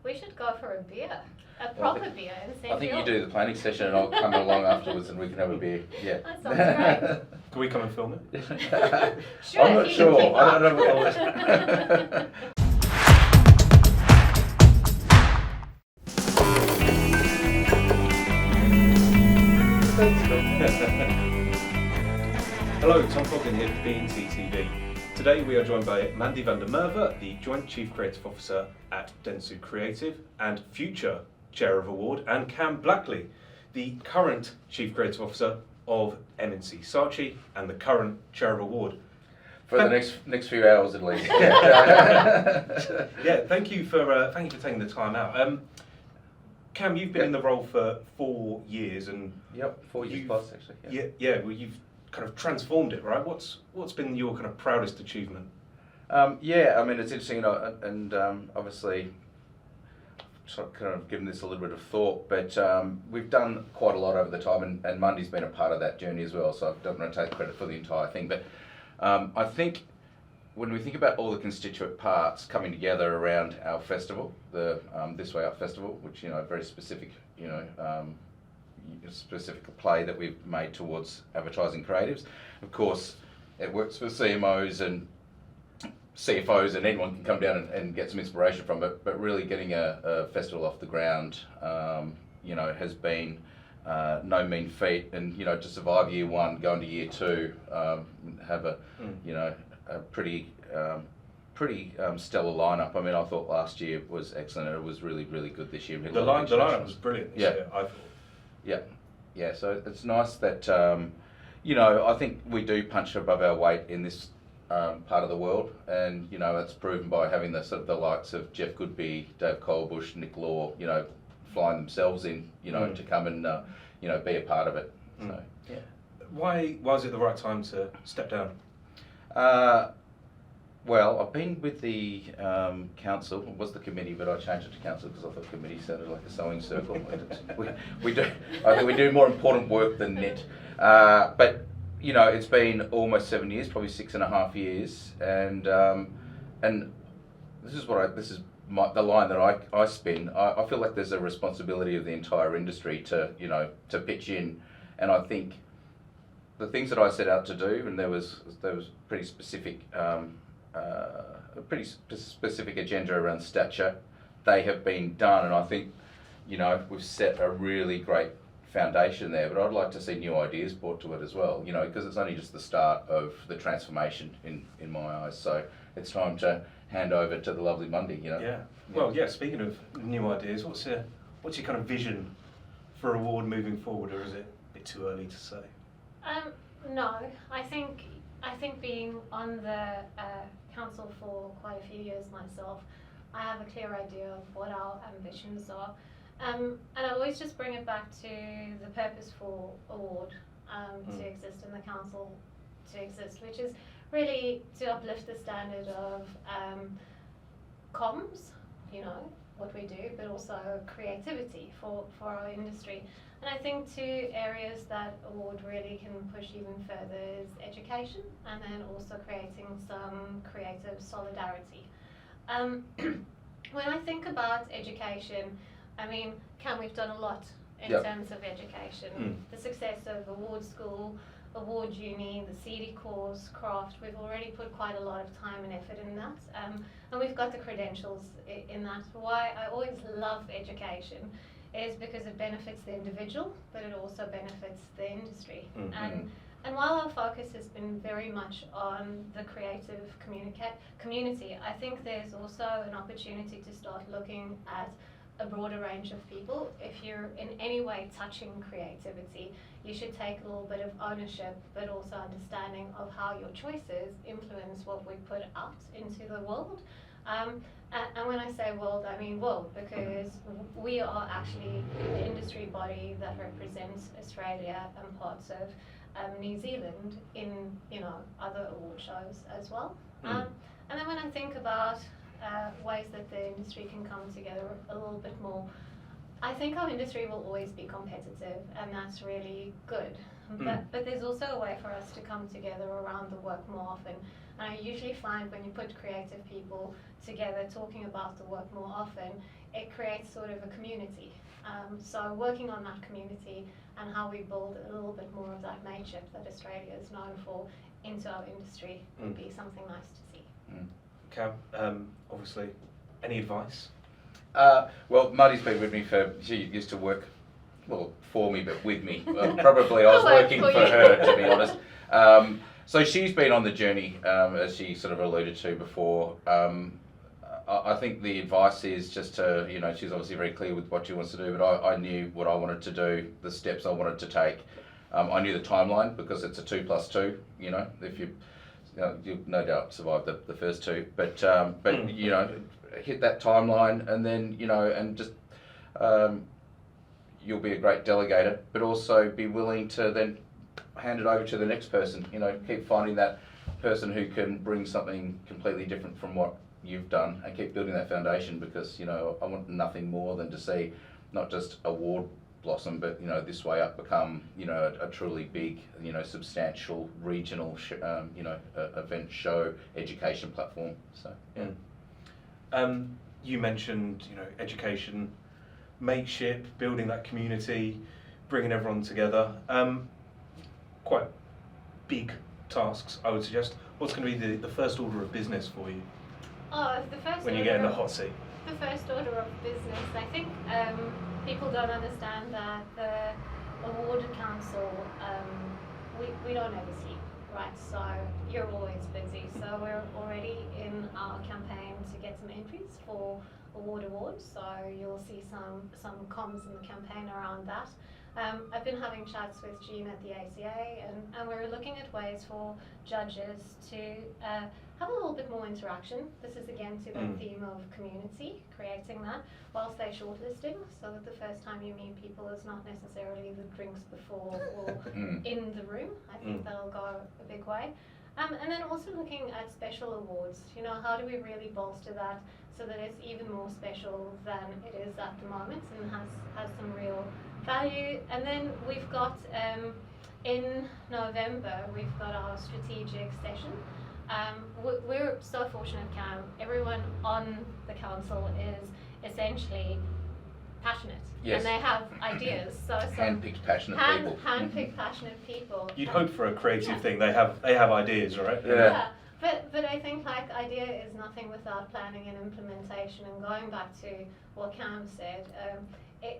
we should go for a beer, a proper beer. I think you do the planning session and I'll come along afterwards and we can have a beer. Yeah. That sounds great. Can we come and film it? Sure, I'm not if you sure. can keep I don't know up. what Hello, Tom Coughlin here for M&C TV. Today we are joined by Mandie van der Merwe, the Joint Chief Creative Officer at Dentsu Creative and future Chair of Award, and Cam Blackley, the current Chief Creative Officer of M&C Saatchi and the current Chair of Award. For the next few hours at least. Yeah, thank you for taking the time out. Cam, you've been in the role for 4 years, and 4 years plus actually. Well, you've kind of transformed it, right? What's been your kind of proudest achievement? I mean it's interesting, and obviously sort of kind of given this a little bit of thought, but we've done quite a lot over the time, and Mandie's been a part of that journey as well. So I don't want to take credit for the entire thing, but I think when we think about all the constituent parts coming together around our festival, the This Way Up Festival, which very specific, specific play that we've made towards advertising creatives. Of course, it works for CMOs and CFOs, and anyone can come down and get some inspiration from it. But really, getting a festival off the ground, has been no mean feat. And to survive year one, go into year two, have a pretty stellar lineup. I mean, I thought last year was excellent, and it was really, really good this year. The lineup was brilliant this year, I thought. Yeah. So it's nice that I think we do punch above our weight in this part of the world, and it's proven by having the likes of Jeff Goodby, Dave Colbush, Nick Law, flying themselves in, to come and be a part of it. So yeah. Why was it the right time to step down? Well, I've been with the council. It was the committee, but I changed it to council because I thought committee sounded like a sewing circle. we do. I think we do more important work than net. But it's been almost 7 years, probably 6.5 years, and this is the line that I spin. I feel like there's a responsibility of the entire industry to pitch in, and I think the things that I set out to do, and there was pretty specific. A pretty specific agenda around stature. They have been done, and I think we've set a really great foundation there. But I'd like to see new ideas brought to it as well. Because it's only just the start of the transformation in my eyes. So it's time to hand over to the lovely Mandie. Yeah. Well, yeah. Speaking of new ideas, what's your kind of vision for Award moving forward, or is it a bit too early to say? No, I think being on the council for quite a few years myself, I have a clear idea of what our ambitions are. And I always just bring it back to the purpose for Award to exist in the council to exist, which is really to uplift the standard of comms, what we do, but also creativity for our industry. And I think two areas that Award really can push even further is education, and then also creating some creative solidarity. When I think about education, I mean, we've done a lot in terms of education. The success of Award School, Award Uni, the CD course, craft, we've already put quite a lot of time and effort in that. And we've got the credentials in that. Why I always love education is because it benefits the individual, but it also benefits the industry. And while our focus has been very much on the creative community, I think there's also an opportunity to start looking at a broader range of people. If you're in any way touching creativity, you should take a little bit of ownership, but also understanding of how your choices influence what we put out into the world. And when I say world, I mean world, because we are actually the industry body that represents Australia and parts of New Zealand in other award shows as well. And then when I think about ways that the industry can come together a little bit more, I think our industry will always be competitive, and that's really good. But there's also a way for us to come together around the work more often. And I usually find when you put creative people together talking about the work more often, it creates sort of a community. So working on that community and how we build a little bit more of that mateship that Australia is known for into our industry would be something nice to see. Cam, obviously, any advice? Well, Muddy's been with me she used to work, well, for me, but with me. Probably I was working for her, to be honest. So she's been on the journey, as she sort of alluded to before. I think the advice is just to, she's obviously very clear with what she wants to do, but I knew what I wanted to do, the steps I wanted to take. I knew the timeline because it's a 2 + 2, if you'll no doubt survive the first two, but hit that timeline, and then and just you'll be a great delegator, but also be willing to then hand it over to the next person. Keep finding that person who can bring something completely different from what you've done, and keep building that foundation, because I want nothing more than to see not just award blossom, but this way up become a truly big, substantial regional event, show, education platform. So yeah. You mentioned education, mateship, building that community, bringing everyone together. Quite big tasks, I would suggest. What's going to be the first order of business for you? The first when you get in the hot seat. The first order of business, I think people don't understand that the award council, we don't ever sleep, right? So you're always busy. So we're already in our campaign to get some entries for awards. So you'll see some comms in the campaign around that. I've been having chats with Jean at the ACA, and we're looking at ways for judges to have a little bit more interaction. This is again to the theme of community, creating that whilst they're shortlisting, so that the first time you meet people is not necessarily the drinks before or in the room. I think that'll go a big way. And then also looking at special awards. How do we really bolster that so that it's even more special than it is at the moment, and has some real value. And then we've got in November we've got our strategic session. We're so fortunate, Cam. Everyone on the council is essentially passionate, yes, and they have ideas. So hand-picked passionate people. Hand-picked passionate people. You'd hope for a creative thing. They have ideas, right? Yeah. But I think idea is nothing without planning and implementation. And going back to what Cam said,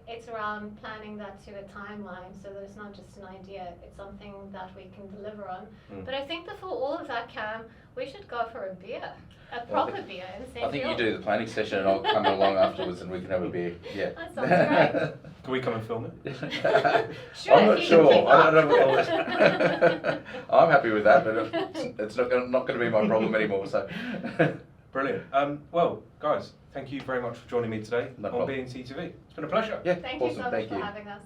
it's around planning that to a timeline, so that it's not just an idea, it's something that we can deliver on. But I think that for all of that, Cam, we should go for a beer, a proper beer. I think you do the planning session, and I'll come along afterwards, and we can have a beer. Yeah. That sounds great. Can we come and film it? Sure, I'm not sure. I don't know. I'm happy with that, but it's not going to be my problem anymore. So. Brilliant. Well, guys, thank you very much for joining me today No on problem. M&C TV. It's been a pleasure. Yeah, Thank awesome. you so much Thank for you. having us.